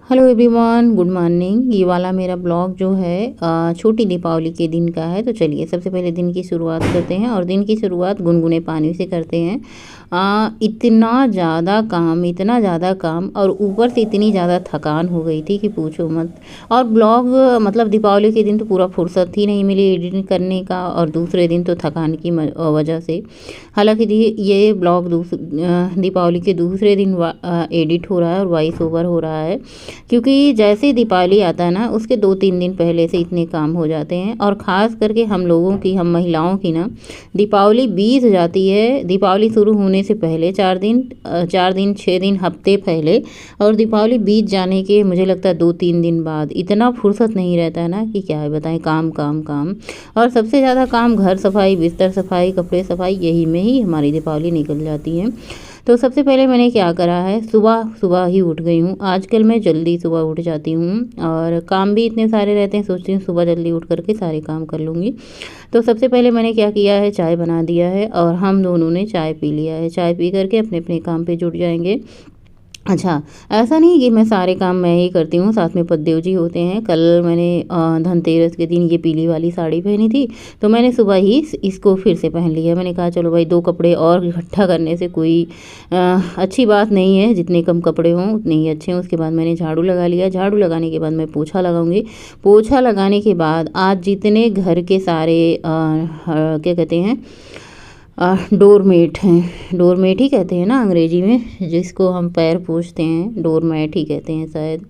Hello everyone, good morning. ये वाला मेरा ब्लॉग जो है छोटी दीपावली के दिन का है। तो चलिए सबसे पहले दिन की शुरुआत करते हैं और दिन की शुरुआत गुनगुने पानी से करते हैं। इतना ज़्यादा काम और ऊपर से इतनी ज़्यादा थकान हो गई थी कि पूछो मत। और ब्लॉग मतलब दीपावली के दिन तो पूरा फुर्सत ही नहीं मिली एडिटिंग करने का, और दूसरे दिन तो थकान की वजह से। हालांकि ये ब्लॉग दीपावली के दूसरे दिन एडिट हो रहा है और वॉइस ओवर हो रहा है, क्योंकि जैसे दीपावली आता है ना उसके 2-3 दिन पहले से इतने काम हो जाते हैं। और ख़ास करके हम लोगों की, हम महिलाओं की ना, दीपावली बीत जाती है दीपावली शुरू होने से पहले 4 दिन 6 दिन हफ्ते पहले, और दीपावली बीत जाने के मुझे लगता है 2-3 दिन बाद इतना फुर्सत नहीं रहता है ना कि क्या है बताएं। काम काम काम, और सबसे ज़्यादा काम घर सफाई, बिस्तर सफाई, कपड़े सफाई, यही में ही हमारी दीपावली निकल जाती है। तो सबसे पहले मैंने क्या करा है, सुबह सुबह ही उठ गई हूँ। आजकल मैं जल्दी सुबह उठ जाती हूँ और काम भी इतने सारे रहते हैं, सोचती हूँ सुबह जल्दी उठ करके सारे काम कर लूँगी। तो सबसे पहले मैंने क्या किया है, चाय बना दिया है और हम दोनों ने चाय पी लिया है। चाय पी करके अपने अपने काम पे जुट जाएंगे। अच्छा, ऐसा नहीं कि मैं सारे काम मैं ही करती हूँ, साथ में पतिदेव जी होते हैं। कल मैंने धनतेरस के दिन ये पीली वाली साड़ी पहनी थी, तो मैंने सुबह ही इसको फिर से पहन लिया। मैंने कहा चलो भाई 2 कपड़े और इकट्ठा करने से कोई अच्छी बात नहीं है, जितने कम कपड़े हों उतने ही अच्छे हैं। उसके बाद मैंने झाड़ू लगा लिया। झाड़ू लगाने के बाद मैं पोछा लगाऊंगी। पोछा लगाने के बाद आज जितने घर के सारे क्या कहते हैं, डोरमेट हैं, डोरमेट ही कहते हैं ना अंग्रेजी में, जिसको हम पैर पोंछते हैं डोरमेट ही कहते हैं शायद।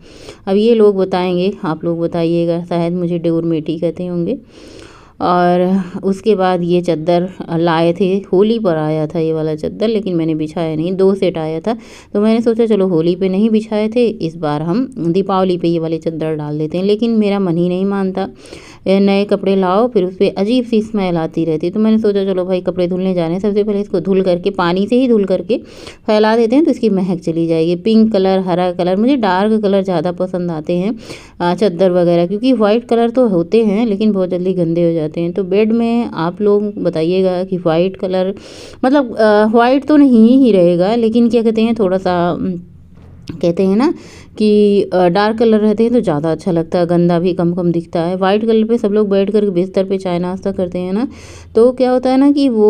अब ये लोग बताएंगे, आप लोग बताइएगा, शायद मुझे डोरमेट ही कहते होंगे। और उसके बाद ये चादर लाए थे, होली पर आया था ये वाला चादर, लेकिन मैंने बिछाया नहीं। 2 सेट आया था, तो मैंने सोचा चलो होली पे नहीं बिछाए थे, इस बार हम दीपावली पे ये वाले चादर डाल देते हैं। लेकिन मेरा मन ही नहीं मानता। नए कपड़े लाओ फिर उस पर अजीब सी स्मेल आती रहती है। तो मैंने सोचा चलो भाई कपड़े धुलने जाने हैं, सबसे पहले इसको धुल करके, पानी से ही धुल करके फैला देते हैं, तो इसकी महक चली जाएगी। पिंक कलर, हरा कलर, मुझे डार्क कलर ज़्यादा पसंद आते हैं चादर वगैरह, क्योंकि वाइट कलर तो होते हैं लेकिन बहुत जल्दी गंदे हो जाते हैं। तो बेड में आप लोग बताइएगा कि वाइट कलर, मतलब वाइट तो नहीं ही रहेगा, लेकिन क्या कहते हैं, थोड़ा सा कहते हैं ना कि डार्क कलर रहते हैं तो ज़्यादा अच्छा लगता है, गंदा भी कम कम दिखता है। वाइट कलर पे सब लोग बैठ कर बिस्तर पे चाय नाश्ता करते हैं ना, तो क्या होता है ना कि वो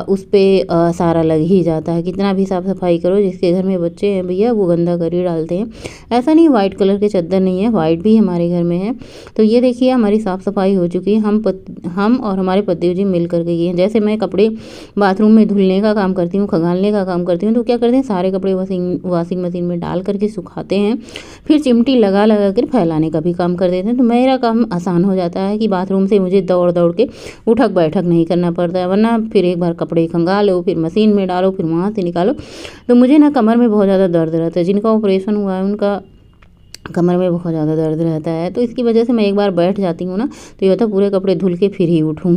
उस पर सारा लग ही जाता है। कितना भी साफ़ सफाई करो, जिसके घर में बच्चे हैं भैया वो गंदा कर ही डालते हैं। ऐसा नहीं वाइट कलर के चादर नहीं है, वाइट भी हमारे घर में है। तो ये देखिए हमारी साफ़ सफाई हो चुकी है। हम और हमारे पतिदेव जी मिल कर के किए हैं। जैसे मैं कपड़े बाथरूम में धुलने का काम करती हूँ, खंगालने का काम करती हूँ, तो क्या करते हैं, सारे कपड़े वॉशिंग मशीन में डाल करके सुखाते हैं, फिर चिमटी लगा लगा कर फैलाने का भी काम कर देते हैं। तो मेरा काम आसान हो जाता है कि बाथरूम से मुझे दौड़ दौड़ के उठक बैठक नहीं करना पड़ता है। वरना फिर एक बार कपड़े खंगालो, फिर मशीन में डालो, फिर वहाँ से निकालो, तो मुझे ना कमर में बहुत ज़्यादा दर्द रहता है। जिनका ऑपरेशन हुआ है उनका कमर में बहुत ज़्यादा दर्द रहता है, तो इसकी वजह से मैं एक बार बैठ जाती हूँ ना, तो ये होता है पूरे कपड़े धुल के फिर ही उठूँ।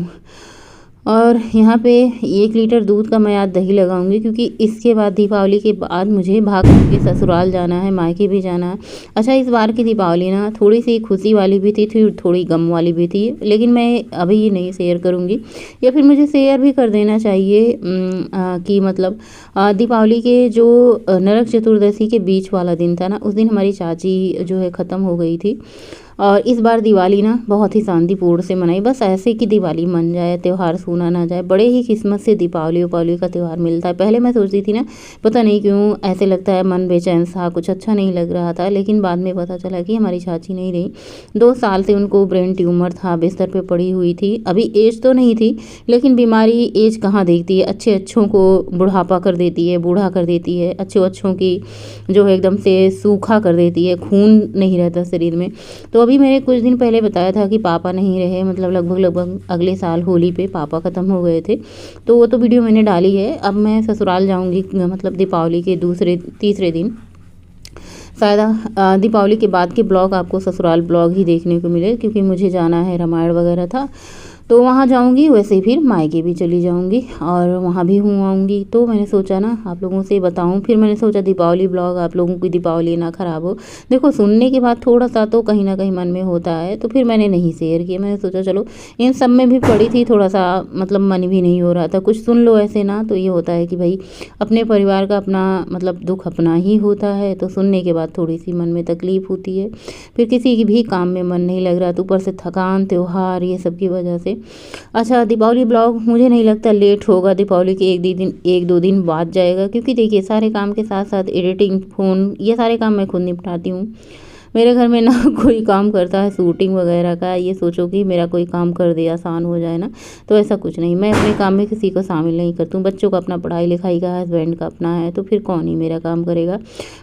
और यहाँ पे 1 लीटर दूध का मैं आज दही लगाऊंगी, क्योंकि इसके बाद दीपावली के बाद मुझे भाग के ससुराल जाना है, मायके भी जाना है। अच्छा, इस बार की दीपावली ना थोड़ी सी खुशी वाली भी थी थोड़ी गम वाली भी थी, लेकिन मैं अभी नहीं शेयर करूँगी, या फिर मुझे शेयर भी कर देना चाहिए कि मतलब दीपावली के जो नरक चतुर्दशी के बीच वाला दिन था ना, उस दिन हमारी चाची जो है ख़त्म हो गई थी। और इस बार दिवाली ना बहुत ही शांतिपूर्ण से मनाई, बस ऐसे कि दिवाली मन जाए, त्यौहार सूना ना जाए। बड़े ही किस्मत से दीपावली का त्यौहार मिलता है। पहले मैं सोचती थी ना, पता नहीं क्यों ऐसे लगता है, मन बेचैन सा, कुछ अच्छा नहीं लग रहा था। लेकिन बाद में पता चला कि हमारी चाची नहीं रही। 2 साल से उनको ब्रेन ट्यूमर था, बिस्तर पे पड़ी हुई थी। अभी एज तो नहीं थी, लेकिन बीमारी एज कहाँ देखती है, अच्छे अच्छों को बुढ़ापा कर देती है, बूढ़ा कर देती है, अच्छे अच्छों की जो है एकदम से सूखा कर देती है, खून नहीं रहता शरीर में। तो अभी मैंने कुछ दिन पहले बताया था कि पापा नहीं रहे, मतलब लगभग अगले साल होली पे पापा ख़त्म हो गए थे, तो वो तो वीडियो मैंने डाली है। अब मैं ससुराल जाऊंगी, मतलब दीपावली के तीसरे दिन। शायद दीपावली के बाद के ब्लॉग आपको ससुराल ब्लॉग ही देखने को मिले, क्योंकि मुझे जाना है, रामायण वगैरह था। तो वहाँ जाऊँगी, वैसे ही फिर मायके भी चली जाऊँगी और वहाँ भी घूम आऊँगी। तो मैंने सोचा ना आप लोगों से बताऊँ, फिर मैंने सोचा दीपावली ब्लॉग आप लोगों की दीपावली ना ख़राब हो। देखो सुनने के बाद थोड़ा-सा तो कहीं न कहीं मन में होता है, तो फिर मैंने नहीं शेयर किया। मैंने सोचा चलो इन सब में भी पड़ी थी, थोड़ा-सा मतलब मन भी नहीं हो रहा था, कुछ सुन लो ऐसे ना, तो ये होता है कि भई अपने परिवार का अपना मतलब दुःख अपना ही होता है, तो सुनने के बाद थोड़ी-सी मन में तकलीफ़ होती है। फिर किसी की भी काम में मन नहीं लग रहा, तो ऊपर से थकान, त्योहार ये सब की वजह से। अच्छा दीपावली ब्लॉग मुझे नहीं लगता लेट होगा, दीपावली के 1-2 दिन बाद जाएगा, क्योंकि देखिए सारे काम के साथ-साथ एडिटिंग, फ़ोन, ये सारे काम मैं खुद निपटाती हूँ। मेरे घर में ना कोई काम करता है शूटिंग वगैरह का, ये सोचो कि मेरा कोई काम कर दे आसान हो जाए ना, तो ऐसा कुछ नहीं। मैं अपने काम में किसी को शामिल नहीं करती हूँ। बच्चों का अपना पढ़ाई लिखाई का, हस्बैंड का अपना है, तो फिर कौन ही मेरा काम करेगा।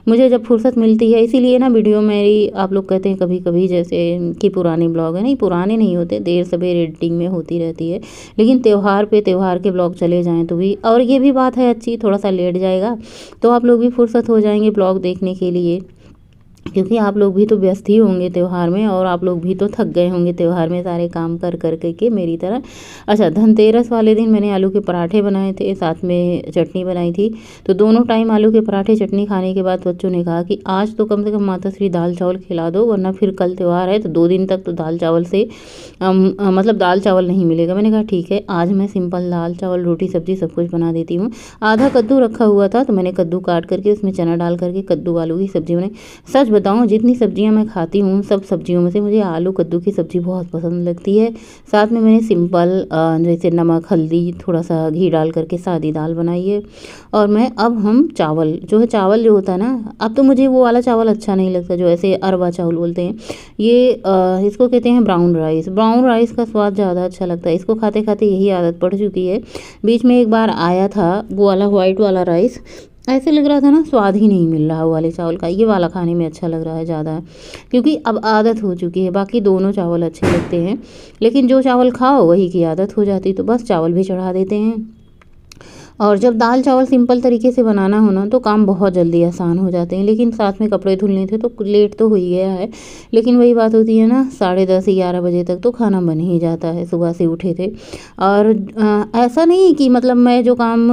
मुझे जब फुर्सत मिलती है, इसीलिए ना वीडियो मेरी आप लोग कहते हैं कभी कभी जैसे कि पुराने ब्लॉग है, नहीं पुराने नहीं होते, देर सवेर एडिटिंग में होती रहती है, लेकिन त्यौहार पे त्यौहार के ब्लॉग चले जाएँ तो भी, और ये भी बात है अच्छी, थोड़ा सा लेट जाएगा तो आप लोग भी फुर्सत हो जाएंगे ब्लॉग देखने के लिए, क्योंकि आप लोग भी तो व्यस्त ही होंगे त्यौहार में, और आप लोग भी तो थक गए होंगे त्यौहार में सारे काम कर कर के मेरी तरह। अच्छा धनतेरस वाले दिन मैंने आलू के पराठे बनाए थे, साथ में चटनी बनाई थी। तो दोनों टाइम आलू के पराठे चटनी खाने के बाद बच्चों ने कहा कि आज तो कम से कम माता श्री दाल चावल खिला दो, वरना फिर कल त्यौहार है तो 2 दिन तक तो दाल चावल से मतलब दाल चावल नहीं मिलेगा। मैंने कहा ठीक है, आज मैं सिंपल दाल चावल रोटी सब्जी सब कुछ बना देती हूँ। आधा कद्दू रखा हुआ था, तो मैंने कद्दू काट करके उसमें चना डाल करके कद्दू आलू की सब्जी बनाई। सच बताऊँ जितनी सब्जियां मैं खाती हूँ, सब सब्जियों में से मुझे आलू कद्दू की सब्ज़ी बहुत पसंद लगती है। साथ में मैंने सिंपल जैसे नमक हल्दी थोड़ा सा घी डाल करके सादी दाल बनाई है। और मैं अब हम चावल जो है, चावल जो होता है ना, अब तो मुझे वो वाला चावल अच्छा नहीं लगता जो ऐसे अरवा चावल बोलते हैं, ये इसको कहते हैं ब्राउन राइस। ब्राउन राइस का स्वाद ज़्यादा अच्छा लगता है, इसको खाते खाते यही आदत पड़ चुकी है। बीच में एक बार आया था वो वाला वाइट वाला राइस, ऐसे लग रहा था ना स्वाद ही नहीं मिल रहा वो वाले चावल का, ये वाला खाने में अच्छा लग रहा है ज़्यादा, क्योंकि अब आदत हो चुकी है। बाकी दोनों चावल अच्छे लगते हैं, लेकिन जो चावल खाओ वही की आदत हो जाती, तो बस चावल भी चढ़ा देते हैं। और जब दाल चावल सिंपल तरीके से बनाना हो ना, तो काम बहुत जल्दी आसान हो जाते हैं। लेकिन साथ में कपड़े धुलने थे तो लेट तो हो ही गया है, लेकिन वही बात होती है ना, 10:30-11 बजे तक तो खाना बन ही जाता है, सुबह से उठे थे। और ऐसा नहीं कि मतलब मैं जो काम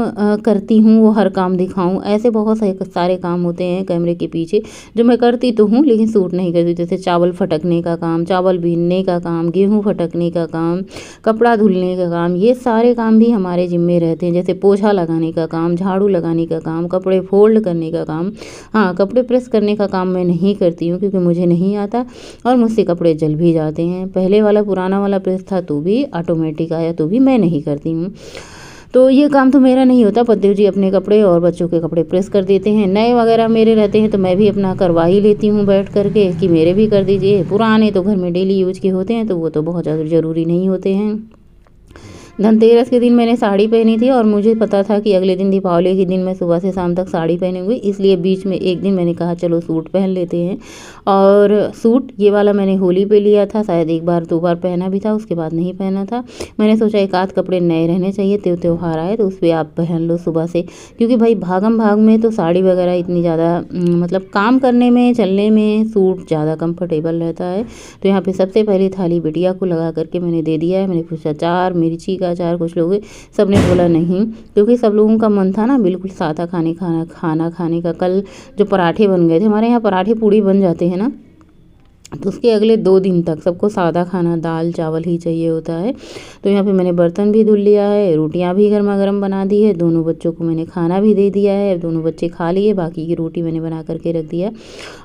करती हूँ वो हर काम दिखाऊँ, ऐसे बहुत सारे काम होते हैं कैमरे के पीछे जो मैं करती तो हूँ लेकिन शूट नहीं करती। जैसे चावल फटकने का काम, चावल बीनने का काम, गेहूँ फटकने का काम, कपड़ा धुलने का काम, ये सारे काम भी हमारे जिम्मे रहते हैं। जैसे पोछा लगाने का काम, झाड़ू लगाने का काम, कपड़े फोल्ड करने का काम। हाँ, कपड़े प्रेस करने का काम मैं नहीं करती हूँ क्योंकि मुझे नहीं आता और मुझसे कपड़े जल भी जाते हैं। पहले वाला पुराना वाला प्रेस था तो भी ऑटोमेटिक आया तो भी मैं नहीं करती हूँ, तो ये काम तो मेरा नहीं होता। पतिदेव जी अपने कपड़े और बच्चों के कपड़े प्रेस कर देते हैं। नए वगैरह मेरे रहते हैं तो मैं भी अपना करवा ही लेती हूँ बैठ करके कि मेरे भी कर दीजिए। पुराने तो घर में डेली यूज के होते हैं तो वो तो बहुत ज़्यादा ज़रूरी नहीं होते हैं। धनतेरस के दिन मैंने साड़ी पहनी थी और मुझे पता था कि अगले दिन दीपावली के दिन मैं सुबह से शाम तक साड़ी पहनूंगी, इसलिए बीच में एक दिन मैंने कहा चलो सूट पहन लेते हैं। और सूट ये वाला मैंने होली पे लिया था, शायद 1-2 बार पहना भी था, उसके बाद नहीं पहना था। मैंने सोचा एक आध कपड़े नए रहने चाहिए, त्योहार आए तो उस पर आप पहन लो सुबह से, क्योंकि भाई भागम भाग में तो साड़ी वगैरह इतनी ज़्यादा मतलब काम करने में चलने में सूट ज़्यादा कंफर्टेबल रहता है। तो यहाँ पे सबसे पहले थाली बिटिया को लगा करके मैंने दे दिया है। मैंने पूछा अचार, मिर्ची का अचार, कुछ लोग सब ने बोला नहीं, क्योंकि सब लोगों का मन था ना बिल्कुल सादा खाना खाने का। कल जो पराठे बन गए थे, हमारे यहाँ पराठे पूड़ी बन जाते हैं ना, तो उसके अगले 2 दिन तक सबको सादा खाना दाल चावल ही चाहिए होता है। तो यहाँ पे मैंने बर्तन भी धुल लिया है, रोटियाँ भी गर्मा गर्म बना दी है, दोनों बच्चों को मैंने खाना भी दे दिया है, दोनों बच्चे खा लिए, बाकी की रोटी मैंने बना करके रख दिया।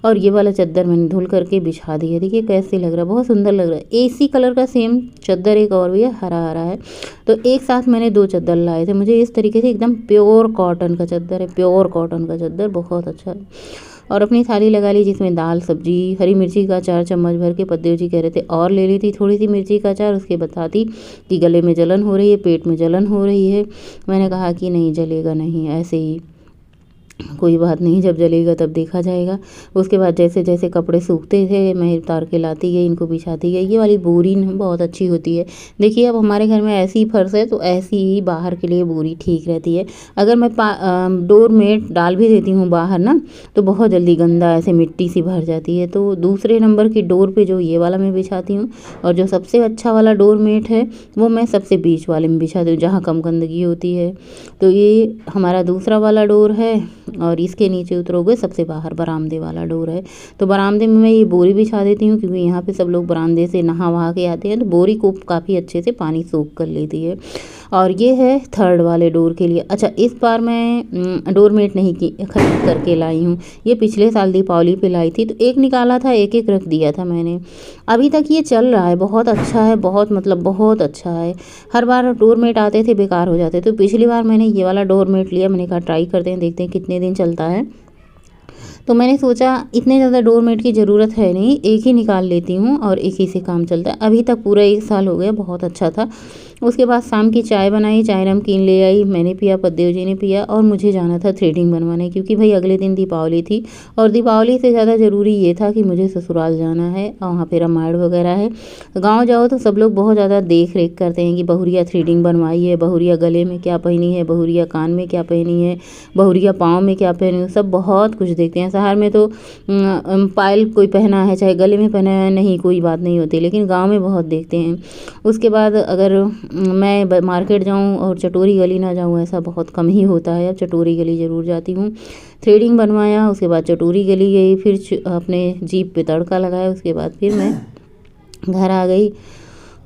और ये वाला चादर मैंने धुल करके बिछा दी है। देखिए कैसे लग रहा है, बहुत सुंदर लग रहा है। एसी कलर का सेम चादर एक और भी है, हरा हरा है। तो एक साथ मैंने 2 चादर लाए थे। मुझे इस तरीके से एकदम प्योर कॉटन का चादर है, प्योर कॉटन का चादर बहुत अच्छा है। और अपनी थाली लगा ली जिसमें दाल सब्जी, हरी मिर्ची का अचार चम्मच भर के। पतिदेव जी कह रहे थे और ले ली थी थोड़ी सी मिर्ची का अचार, उसके बताती कि गले में जलन हो रही है, पेट में जलन हो रही है। मैंने कहा कि नहीं जलेगा नहीं, ऐसे ही कोई बात नहीं, जब जलेगा तब देखा जाएगा। उसके बाद जैसे जैसे कपड़े सूखते थे मैं उतार के लाती गई, इनको बिछाती गई। ये वाली बोरी न बहुत अच्छी होती है। देखिए अब हमारे घर में ऐसी फर्श है तो ऐसी ही बाहर के लिए बोरी ठीक रहती है। अगर मैं डोर मेट डाल भी देती हूँ बाहर ना, तो बहुत जल्दी गंदा ऐसे मिट्टी सी भर जाती है। तो दूसरे नंबर की डोर पे जो ये वाला मैं बिछाती हूँ, और जो सबसे अच्छा वाला डोर मेट है वो मैं सबसे बीच वाले में बिछाती हूँ जहाँ कम गंदगी होती है। तो ये हमारा दूसरा वाला डोर है, और इसके नीचे उतरोगे सबसे बाहर बरामदे वाला डोर है। तो बरामदे में मैं ये बोरी बिछा देती हूँ, क्योंकि यहाँ पे सब लोग बरामदे से नहा वहा के आते हैं, तो बोरी को काफ़ी अच्छे से पानी सोख कर लेती है। और ये है थर्ड वाले डोर के लिए। अच्छा, इस बार मैं डोरमेट नहीं की खरीद करके लाई हूँ, ये पिछले साल दीपावली पे लाई थी। तो एक निकाला था, एक एक रख दिया था मैंने। अभी तक ये चल रहा है, बहुत अच्छा है, बहुत मतलब बहुत अच्छा है। हर बार डोरमेट आते थे बेकार हो जाते, तो पिछली बार मैंने ये वाला डोरमेट लिया। मैंने कहा ट्राई करते हैं, देखते हैं कितने दिन चलता है। तो मैंने सोचा इतने ज़्यादा डोरमेट की ज़रूरत है नहीं, एक ही निकाल लेती हूँ और एक ही से काम चलता है। अभी तक पूरा 1 साल हो गया, बहुत अच्छा था। उसके बाद शाम की चाय बनाई, चाय नमकीन ले आई, मैंने पिया, पतिदेव जी ने पिया, और मुझे जाना था थ्रेडिंग बनवाने, क्योंकि भाई अगले दिन दीपावली थी। और दीपावली से ज़्यादा ज़रूरी ये था कि मुझे ससुराल जाना है, और वहाँ पे रामायण वगैरह है। गाँव जाओ तो सब लोग बहुत ज़्यादा देख रेख करते हैं कि बहुरिया थ्रेडिंग बनवाई है, बहुरिया गले में क्या पहनी है, बहुरिया कान में क्या पहनी है, बहुरिया पाँव में क्या पहनी है, सब बहुत कुछ देखते हैं। शहर में तो पायल कोई पहना है, चाहे गले में पहना है, नहीं कोई बात नहीं होती, लेकिन गाँव में बहुत देखते हैं। उसके बाद अगर मैं मार्केट जाऊँ और चटोरी गली ना जाऊँ, ऐसा बहुत कम ही होता है। अब चटोरी गली ज़रूर जाती हूँ। थ्रेडिंग बनवाया, उसके बाद चटोरी गली गई, फिर अपने जीप पे तड़का लगाया, उसके बाद फिर मैं घर आ गई।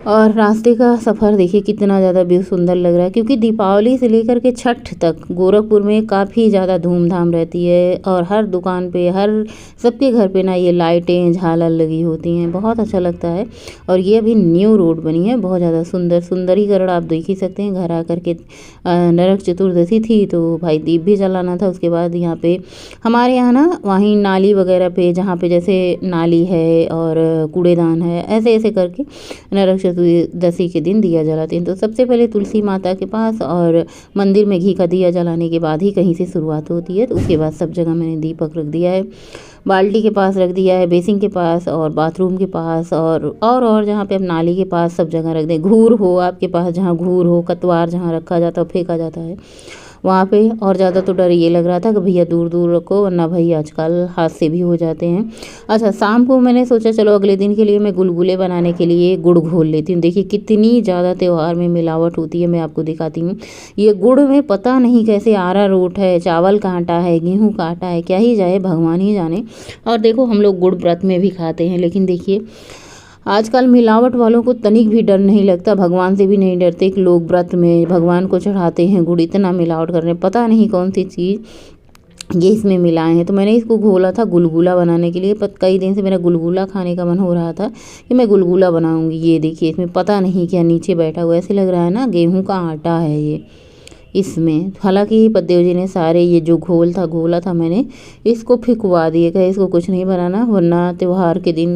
और रास्ते का सफ़र देखिए कितना ज़्यादा भी सुंदर लग रहा है, क्योंकि दीपावली से लेकर के छठ तक गोरखपुर में काफ़ी ज़्यादा धूमधाम रहती है। और हर दुकान पे, हर सबके घर पे ना ये लाइटें झालर लगी होती हैं, बहुत अच्छा लगता है। और ये अभी न्यू रोड बनी है, बहुत ज़्यादा सुंदर, सुंदरीकरण आप देख ही सकते हैं। घर आकर के नरक चतुर्दशी थी तो भाई दीप भी जलाना था। उसके बाद यहाँ पे हमारे यहाँ ना वहीं नाली वगैरह पे, जहाँ पे जैसे नाली है और कूड़ेदान है, ऐसे ऐसे करके नरक चतुर्दशी के दिन दिया जलाते हैं। तो सबसे पहले तुलसी माता के पास और मंदिर में घी का दिया जलाने के बाद ही कहीं से शुरुआत होती है। तो उसके बाद सब जगह मैंने दीपक रख दिया है, बाल्टी के पास रख दिया है, बेसिन के पास और बाथरूम के पास, और जहाँ पे अब नाली के पास सब जगह रख दें। घूर हो आपके पास, जहाँ घूर हो, कतवार जहाँ रखा जाता है फेंका जाता है वहाँ पे। और ज़्यादा तो डर ये लग रहा था कि भैया दूर दूर रखो, वरना भाई आजकल हादसे भी हो जाते हैं। अच्छा, शाम को मैंने सोचा चलो अगले दिन के लिए मैं गुलगुले बनाने के लिए गुड़ घोल लेती हूँ। देखिए कितनी ज़्यादा त्यौहार में मिलावट होती है, मैं आपको दिखाती हूँ। ये गुड़ में पता नहीं कैसे अरारोट है, चावल का आटा है, गेहूँ का आटा है, क्या ही जाए भगवान ही जाने। और देखो हम लोग गुड़ व्रत में भी खाते हैं, लेकिन देखिए आजकल मिलावट वालों को तनिक भी डर नहीं लगता, भगवान से भी नहीं डरते कि लोग व्रत में भगवान को चढ़ाते हैं गुड़, इतना मिलावट कर रहे हैं, पता नहीं कौन सी चीज़ ये इसमें मिलाए हैं। तो मैंने इसको घोला था गुलगुला बनाने के लिए, पर कई दिन से मेरा गुलगुला खाने का मन हो रहा था कि मैं गुलगुला बनाऊंगी। ये देखिए इसमें पता नहीं क्या नीचे बैठा हुआ, ऐसे लग रहा है ना गेहूं का आटा है ये इसमें। हालांकि पतिदेव जी ने सारे ये जो घोल था घोला था मैंने इसको फेंकवा दिए, कहे इसको कुछ नहीं बनाना, वरना त्यौहार के दिन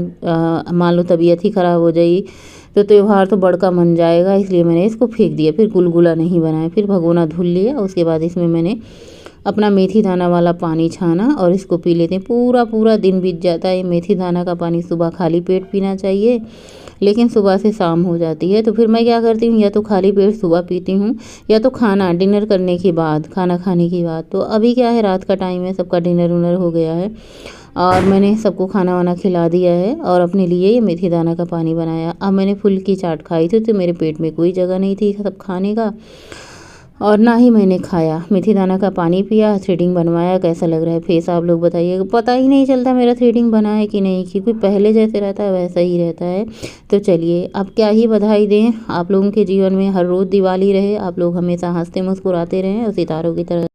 मान लो तबीयत ही ख़राब हो जाएगी तो त्यौहार तो बड़का मन जाएगा, इसलिए मैंने इसको फेंक दिया। फिर गुलगुला नहीं बनाया, फिर भगोना धुल लिया। उसके बाद इसमें मैंने अपना मेथी दाना वाला पानी छाना और इसको पी लेते हैं। पूरा पूरा दिन बीत जाता है। मेथी दाना का पानी सुबह खाली पेट पीना चाहिए, लेकिन सुबह से शाम हो जाती है, तो फिर मैं क्या करती हूँ, या तो खाली पेट सुबह पीती हूँ, या तो खाना डिनर करने के बाद, खाना खाने के बाद। तो अभी क्या है, रात का टाइम है, सबका डिनर उनर हो गया है और मैंने सबको खाना वाना खिला दिया है और अपने लिए ये मेथी दाना का पानी बनाया। अब मैंने फुल्की चाट खाई थी तो मेरे पेट में कोई जगह नहीं थी सब खाने का, और ना ही मैंने खाया। मेथी दाना का पानी पिया, थ्रेडिंग बनवाया। कैसा लग रहा है फेस आप लोग बताइए। पता ही नहीं चलता मेरा थ्रेडिंग बना है कि नहीं, क्योंकि पहले जैसे रहता है वैसा ही रहता है। तो चलिए अब क्या ही बधाई दें, आप लोगों के जीवन में हर रोज़ दिवाली रहे, आप लोग हमेशा हंसते मुस्कुराते रहें और सितारों की तरह